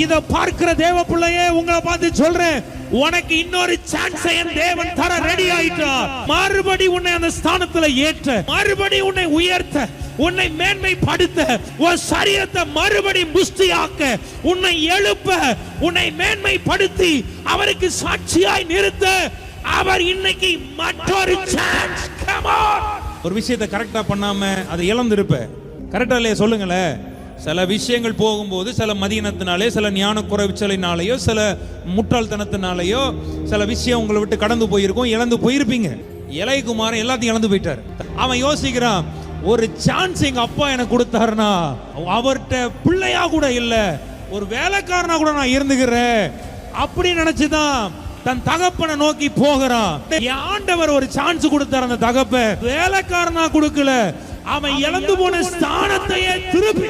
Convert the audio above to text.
இத பார்க்கிற தேவ பிள்ளையே உங்களை பார்த்து சொல்றேன், உனக்கு இன்னொரு சான்ஸ் என் தேவன் தர ரெடி ஆயிட்டார். மறுபடி உன்னை அந்த ஸ்தானத்துல ஏற்ற, மறுபடி உன்னை உயர்த்த, உன்னை மேன்மைப்படுத்த, உன் சரீரத்தை மறுபடி புஷ்டியாக்க, உன்னை எழுப்ப, உன்னை மேன்மைப்படுத்தி அவருக்கு சாட்சியாய் நிறுத்த அவர் இன்னைக்கு மற்றொரு சான்ஸ். Come on. ஒரு விஷயத்தை கரெக்டா பண்ணாம அதை இழந்திருப்ப. கரெக்டா இல்லையா சொல்லுங்களேன். சில விஷயங்கள் போகும்போது சில மதியினத்தினாலே, சில ஞான குறைச்சலினாலேயோ, சில முட்டாள்தனத்தினாலேயோ சில விஷயம் உங்களை விட்டு கடந்து போயிருக்கும், இழந்து போயிருப்பீங்க. இளையகுமாரன் எல்லாத்தையும் இழந்து போயிட்டார். அவன் யோசிக்கிறான், ஒரு சான்ஸ் எங்க அப்பா எனக்கு கொடுத்தாருன்னா அவர்கிட்ட பிள்ளையா கூட இல்ல, ஒரு வேலைக்காரனா கூட நான் இருந்துக்கிறேன் அப்படி நினைச்சுதான் தன் தகப்பனை நோக்கி போகிறான். ஆண்டவர் ஒரு சான்ஸ் கொடுத்தார். அந்த தகப்ப வேலைக்காரனா கொடுக்கல, அவன் இழந்து போன ஸ்தானத்தையே திருப்பி